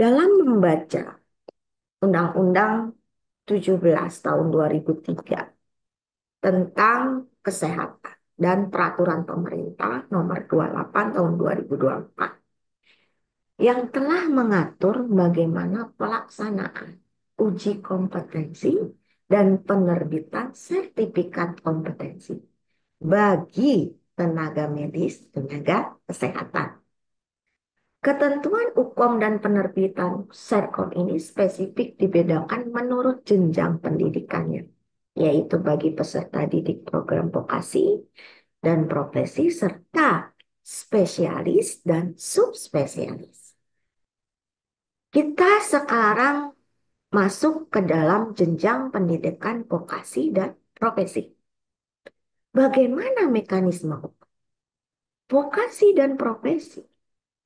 Dalam membaca Undang-Undang 17 tahun 2003 tentang kesehatan dan peraturan pemerintah nomor 28 tahun 2024 yang telah mengatur bagaimana pelaksanaan uji kompetensi dan penerbitan sertifikat kompetensi bagi tenaga medis, tenaga kesehatan. Ketentuan hukum dan penerbitan Serkom ini spesifik dibedakan menurut jenjang pendidikannya, yaitu bagi peserta didik program vokasi dan profesi serta spesialis dan subspesialis. Kita sekarang masuk ke dalam jenjang pendidikan vokasi dan profesi. Bagaimana mekanisme vokasi dan profesi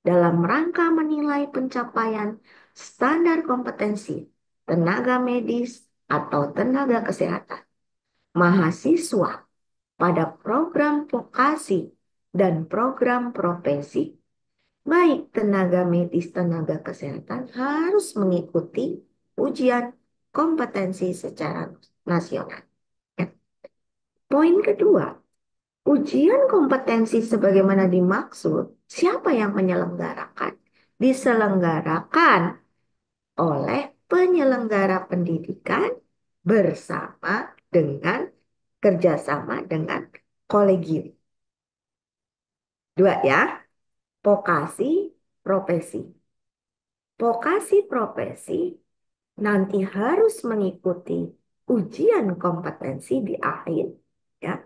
dalam rangka menilai pencapaian standar kompetensi tenaga medis atau tenaga kesehatan mahasiswa pada program vokasi dan program profesi, baik tenaga medis, tenaga kesehatan harus mengikuti ujian kompetensi secara nasional. Ya. Poin kedua, ujian kompetensi sebagaimana dimaksud, siapa yang menyelenggarakan? Diselenggarakan oleh penyelenggara pendidikan bersama dengan kerjasama dengan kolegium. Dua ya, vokasi, profesi. Vokasi profesi nanti harus mengikuti ujian kompetensi di akhir. Ya.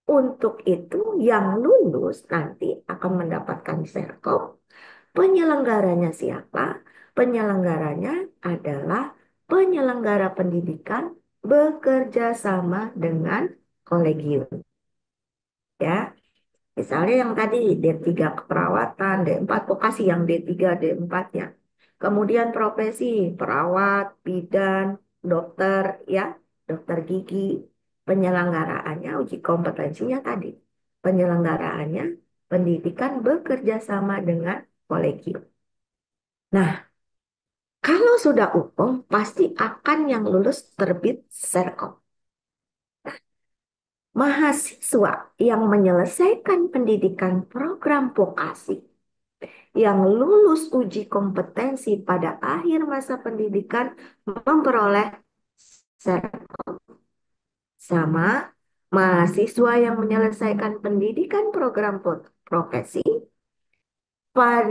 Untuk itu yang lulus nanti akan mendapatkan serkom. Penyelenggaranya siapa? Penyelenggaranya adalah penyelenggara pendidikan bekerja sama dengan kolegium. Ya, misalnya yang tadi D3 keperawatan, D4 vokasi yang D3, D4-nya. Kemudian profesi perawat, bidan, dokter, ya, dokter gigi. Penyelenggaraannya uji kompetensinya tadi. Penyelenggaraannya pendidikan bekerja sama dengan kolegium. Nah, kalau sudah hukum, pasti akan yang lulus terbit Serkom. Mahasiswa yang menyelesaikan pendidikan program vokasi, yang lulus uji kompetensi pada akhir masa pendidikan memperoleh Serkom. Sama mahasiswa yang menyelesaikan pendidikan program profesi,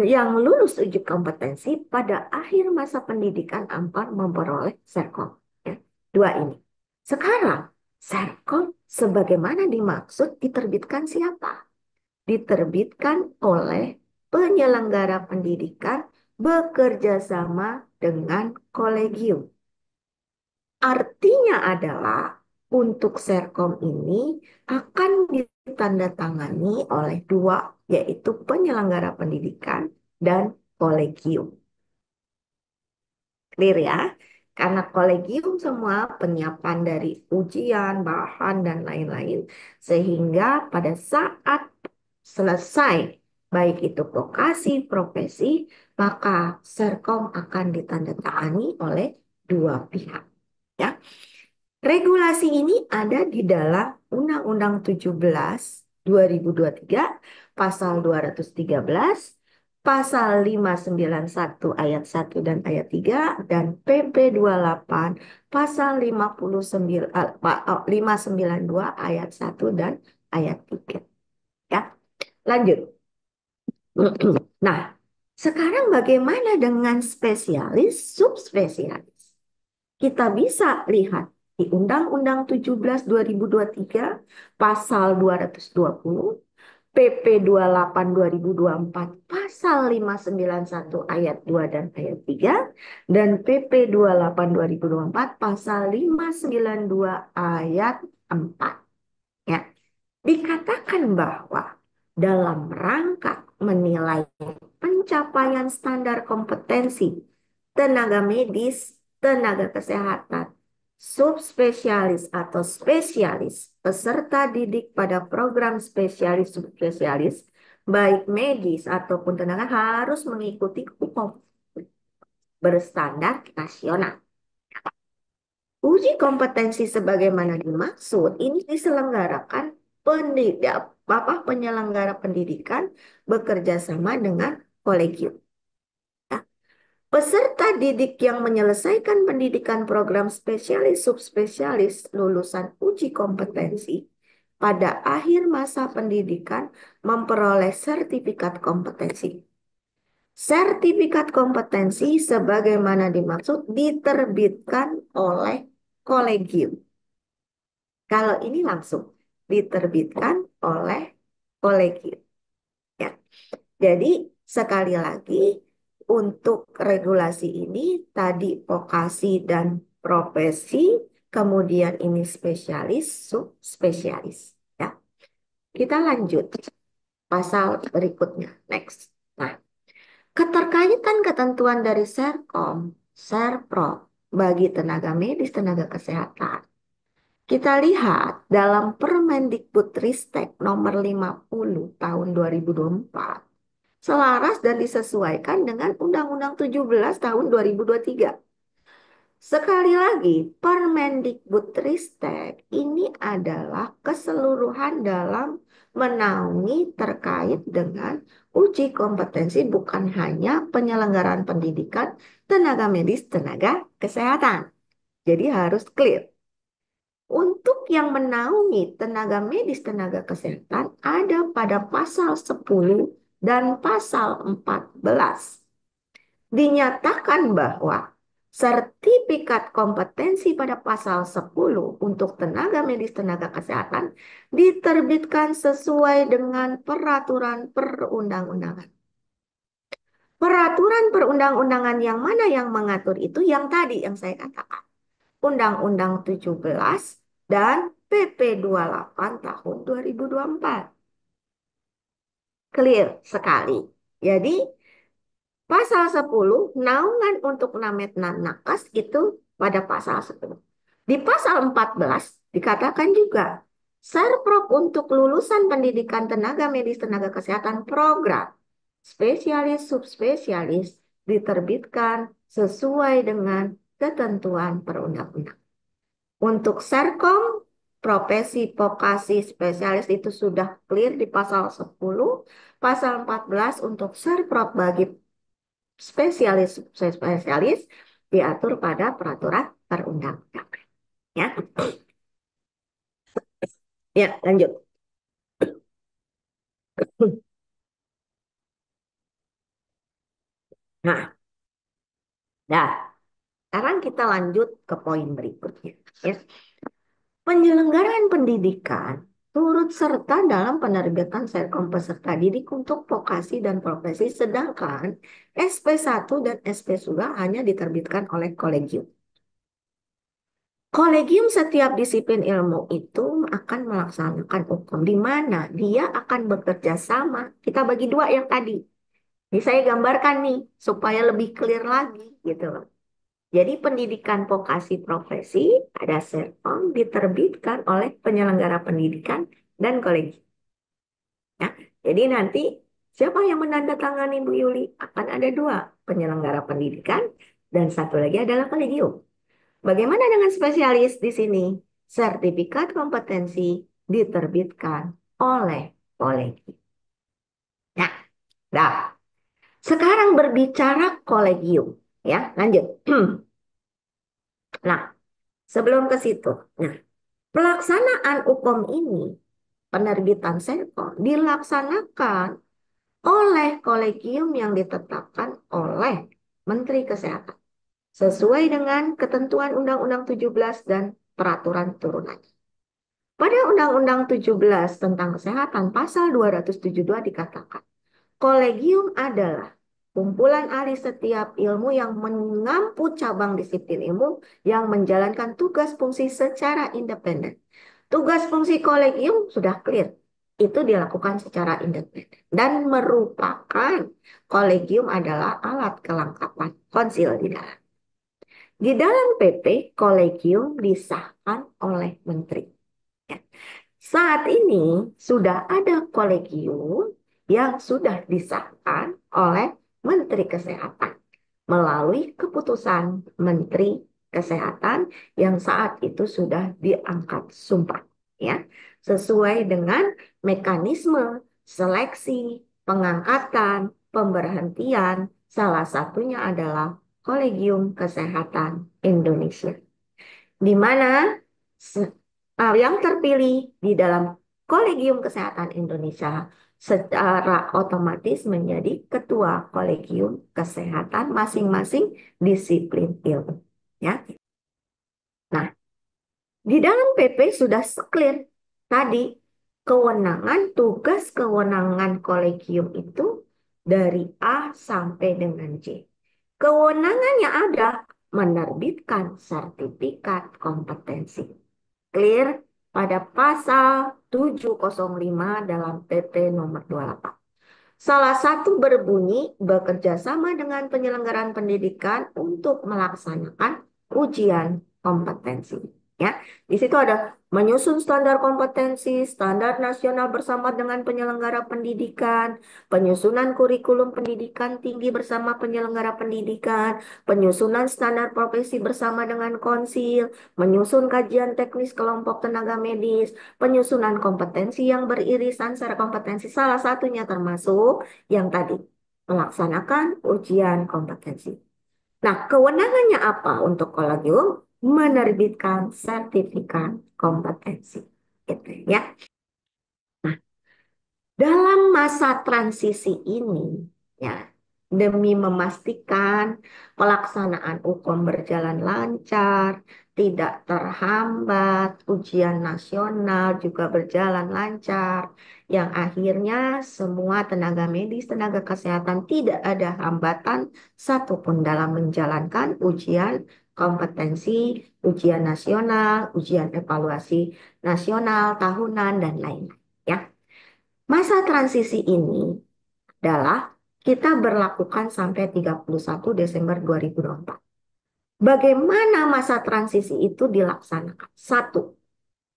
yang lulus uji kompetensi pada akhir masa pendidikan akan memperoleh Serkom. Ya, dua ini. Sekarang, Serkom sebagaimana dimaksud diterbitkan siapa? Diterbitkan oleh penyelenggara pendidikan bekerja sama dengan kolegium. Artinya adalah untuk Serkom ini akan ditandatangani oleh dua, yaitu penyelenggara pendidikan dan kolegium. Clear ya? Karena kolegium semua penyiapan dari ujian, bahan, dan lain-lain. Sehingga pada saat selesai, baik itu vokasi, profesi, maka Serkom akan ditandatangani oleh dua pihak. Ya. Regulasi ini ada di dalam Undang-Undang 17 2023 pasal 213, pasal 591 ayat 1 dan ayat 3 dan PP 28 pasal 592 ayat 1 dan ayat 3. Ya. Lanjut. Nah, sekarang bagaimana dengan spesialis, subspesialis? Kita bisa lihat di Undang-Undang 17 2023 pasal 220, PP 28 2024 pasal 591 ayat 2 dan ayat 3 dan PP 28 2024 pasal 592 ayat 4. Ya. Dikatakan bahwa dalam rangka menilai pencapaian standar kompetensi tenaga medis, tenaga kesehatan, subspesialis atau spesialis, peserta didik pada program spesialis subspesialis, baik medis ataupun tenaga harus mengikuti hukum. berstandar nasional. Uji kompetensi sebagaimana dimaksud ini diselenggarakan penyelenggara pendidikan bekerja sama dengan kolegium. Ya. Peserta didik yang menyelesaikan pendidikan program spesialis subspesialis lulusan uji kompetensi pada akhir masa pendidikan memperoleh sertifikat kompetensi. Sertifikat kompetensi sebagaimana dimaksud diterbitkan oleh kolegium. Kalau ini langsung diterbitkan oleh kolegium. Ya. Jadi sekali lagi untuk regulasi ini tadi vokasi dan profesi, kemudian ini spesialis, subspesialis. Ya. Kita lanjut pasal berikutnya. Next. Nah, keterkaitan ketentuan dari Serkom, Serprov bagi tenaga medis, tenaga kesehatan. Kita lihat dalam Permendikbudristek nomor 50 tahun 2024, selaras dan disesuaikan dengan Undang-Undang 17 tahun 2023. Sekali lagi, Permendikbudristek ini adalah keseluruhan dalam menaungi terkait dengan uji kompetensi bukan hanya penyelenggaraan pendidikan tenaga medis, tenaga kesehatan. Jadi harus clear. Untuk yang menaungi tenaga medis, tenaga kesehatan ada pada pasal 10 dan pasal 14. Dinyatakan bahwa sertifikat kompetensi pada pasal 10 untuk tenaga medis, tenaga kesehatan diterbitkan sesuai dengan peraturan perundang-undangan. Peraturan perundang-undangan yang mana yang mengatur itu? Yang tadi yang saya katakan. Undang-Undang 17 dan PP 28 tahun 2024. Clear sekali. Jadi pasal 10 naungan untuk namet dan nakes itu pada pasal 10. Di pasal 14 dikatakan juga Serprov untuk lulusan pendidikan tenaga medis, tenaga kesehatan program spesialis subspesialis diterbitkan sesuai dengan ketentuan perundang-undangan. Untuk Serkom, profesi vokasi spesialis itu sudah clear di pasal 10, pasal 14 untuk Serprov bagi spesialis spesialis diatur pada peraturan perundang-undangan. Ya. Ya, lanjut. Nah, dah. Sekarang kita lanjut ke poin berikutnya. Ya. Penyelenggaraan pendidikan turut serta dalam penerbitan Serkom peserta didik untuk vokasi dan profesi, sedangkan SP1 dan SP2 hanya diterbitkan oleh kolegium. Kolegium setiap disiplin ilmu itu akan melaksanakan hukum di mana dia akan bekerja sama. Kita bagi dua yang tadi. Ini saya gambarkan nih supaya lebih clear lagi gitu loh. Jadi pendidikan vokasi profesi ada Serkom diterbitkan oleh penyelenggara pendidikan dan kolegium. Ya, jadi nanti siapa yang menandatangani Bu Yuli? Akan ada dua, penyelenggara pendidikan dan satu lagi adalah kolegium. Bagaimana dengan spesialis di sini? Sertifikat kompetensi diterbitkan oleh kolegium. Nah, dah. Sekarang berbicara kolegium, ya, lanjut. Nah, sebelum ke situ. Nah, pelaksanaan UKOM ini, penerbitan Serkom, dilaksanakan oleh kolegium yang ditetapkan oleh Menteri Kesehatan. Sesuai dengan ketentuan Undang-Undang 17 dan peraturan turunannya. Pada Undang-Undang 17 tentang Kesehatan, pasal 272 dikatakan, kolegium adalah kumpulan ahli setiap ilmu yang mengampu cabang disiplin ilmu yang menjalankan tugas fungsi secara independen. Tugas fungsi kolegium sudah clear. Itu dilakukan secara independen. Dan merupakan kolegium adalah alat kelengkapan konsil di dalam. Di dalam PP, kolegium disahkan oleh menteri. Ya. Saat ini sudah ada kolegium yang sudah disahkan oleh Menteri Kesehatan. melalui keputusan Menteri Kesehatan yang saat itu sudah diangkat sumpah, ya, sesuai dengan mekanisme seleksi, pengangkatan, pemberhentian, salah satunya adalah Kolegium Kesehatan Indonesia, di mana yang terpilih di dalam Kolegium Kesehatan Indonesia secara otomatis menjadi ketua Kolegium Kesehatan masing-masing disiplin ilmu. Ya. Nah, di dalam PP sudah clear tadi kewenangan, tugas kewenangan kolegium itu dari A sampai dengan Z. Kewenangannya ada menerbitkan sertifikat kompetensi. Clear pada pasal 705 dalam PP nomor 28. Salah satu berbunyi bekerja sama dengan penyelenggaraan pendidikan untuk melaksanakan ujian kompetensi. Ya, di situ ada menyusun standar kompetensi, standar nasional bersama dengan penyelenggara pendidikan, penyusunan kurikulum pendidikan tinggi bersama penyelenggara pendidikan, penyusunan standar profesi bersama dengan konsil, menyusun kajian teknis kelompok tenaga medis, penyusunan kompetensi yang beririsan secara kompetensi, salah satunya termasuk yang tadi melaksanakan ujian kompetensi. Nah, kewenangannya apa untuk kolegium? Menerbitkan sertifikat kompetensi. Gitu ya. Nah, dalam masa transisi ini, ya, demi memastikan pelaksanaan UKOM berjalan lancar, tidak terhambat, ujian nasional juga berjalan lancar, yang akhirnya semua tenaga medis, tenaga kesehatan tidak ada hambatan satupun dalam menjalankan ujian kompetensi, ujian nasional, ujian evaluasi nasional, tahunan, dan lain-lain. Ya. Masa transisi ini adalah kita berlakukan sampai 31 Desember 2024. Bagaimana masa transisi itu dilaksanakan? Satu,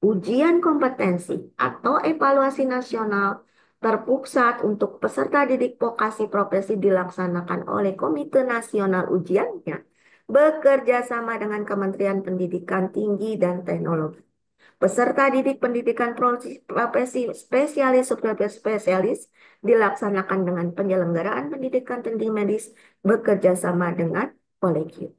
ujian kompetensi atau evaluasi nasional terpusat untuk peserta didik vokasi profesi dilaksanakan oleh Komite Nasional Ujiannya bekerja sama dengan Kementerian Pendidikan Tinggi dan Teknologi. Peserta didik pendidikan profesi spesialis, subspesialis dilaksanakan dengan penyelenggaraan pendidikan tinggi medis bekerja sama dengan kolegium.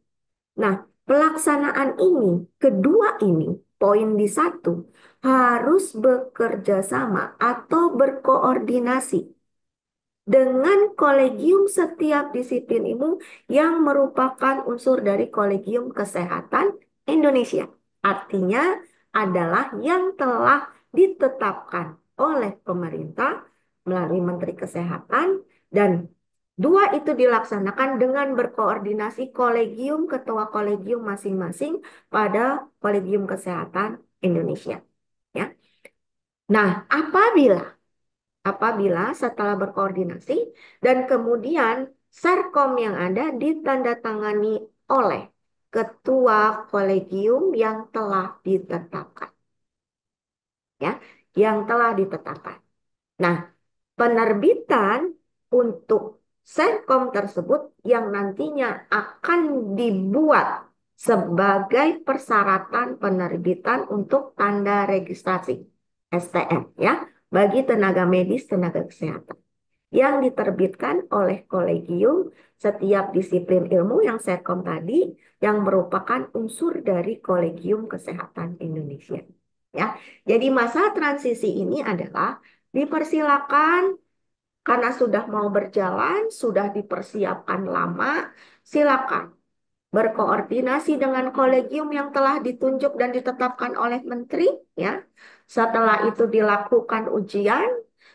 Nah, pelaksanaan ini, kedua ini, poin di satu, harus bekerja sama atau berkoordinasi dengan kolegium setiap disiplin ilmu yang merupakan unsur dari Kolegium Kesehatan Indonesia. Artinya adalah yang telah ditetapkan oleh pemerintah melalui Menteri Kesehatan, dan dua itu dilaksanakan dengan berkoordinasi kolegium, ketua kolegium masing-masing pada Kolegium Kesehatan Indonesia. Ya. Nah, apabila setelah berkoordinasi dan kemudian Serkom yang ada ditandatangani oleh ketua kolegium yang telah ditetapkan. Ya, yang telah ditetapkan. Nah, penerbitan untuk Serkom tersebut yang nantinya akan dibuat sebagai persyaratan penerbitan untuk tanda registrasi STM, ya, bagi tenaga medis, tenaga kesehatan yang diterbitkan oleh kolegium setiap disiplin ilmu yang Serkom tadi, yang merupakan unsur dari Kolegium Kesehatan Indonesia. Ya, jadi masa transisi ini adalah dipersilakan karena sudah mau berjalan, sudah dipersiapkan lama, silakan berkoordinasi dengan kolegium yang telah ditunjuk dan ditetapkan oleh menteri, ya. Setelah itu dilakukan ujian,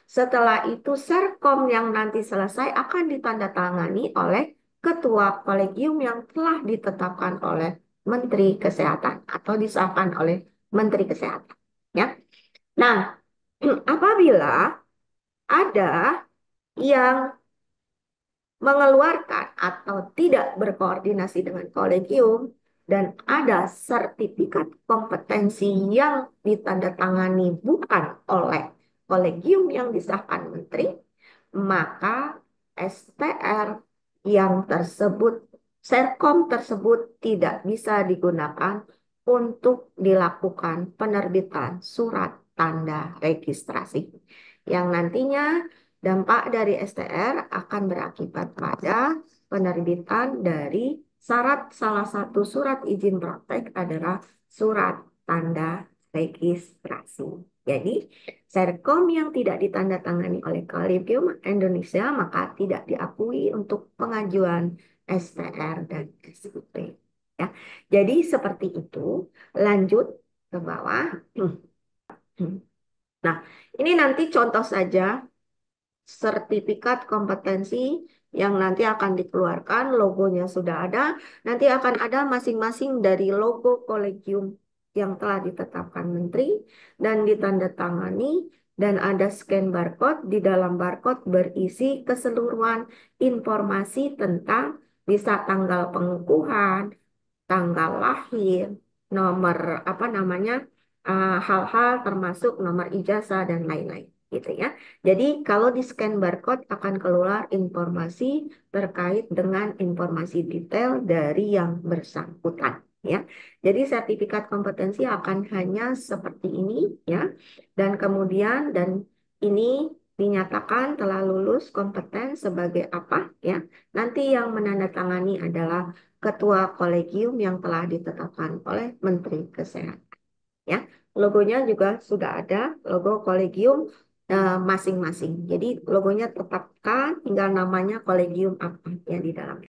setelah itu Serkom yang nanti selesai akan ditandatangani oleh ketua kolegium yang telah ditetapkan oleh Menteri Kesehatan atau disahkan oleh Menteri Kesehatan, ya. Nah, apabila ada yang mengeluarkan atau tidak berkoordinasi dengan kolegium dan ada sertifikat kompetensi yang ditandatangani bukan oleh kolegium yang disahkan menteri, maka STR yang tersebut Serkom tersebut tidak bisa digunakan untuk dilakukan penerbitan surat tanda registrasi yang nantinya dampak dari STR akan berakibat pada penerbitan dari syarat salah satu surat izin praktek adalah surat tanda registrasi. Jadi, Serkom yang tidak ditandatangani oleh Kolegium Indonesia maka tidak diakui untuk pengajuan STR dan SIP. Ya, jadi seperti itu. Lanjut ke bawah. Nah, ini nanti contoh saja sertifikat kompetensi yang nanti akan dikeluarkan, logonya sudah ada, nanti akan ada masing-masing dari logo kolegium yang telah ditetapkan menteri dan ditandatangani dan ada scan barcode. Di dalam barcode berisi keseluruhan informasi tentang bisa tanggal pengukuhan, tanggal lahir, nomor apa namanya, hal-hal termasuk nomor ijazah dan lain-lain gitu ya. Jadi kalau di scan barcode akan keluar informasi terkait dengan informasi detail dari yang bersangkutan ya. Jadi sertifikat kompetensi akan hanya seperti ini ya. Dan kemudian ini dinyatakan telah lulus kompeten sebagai apa ya. Nanti yang menandatangani adalah ketua kolegium yang telah ditetapkan oleh Menteri Kesehatan. Ya, logonya juga sudah ada, logo kolegium masing-masing. Jadi logonya tetapkan, tinggal namanya kolegium apa yang di dalam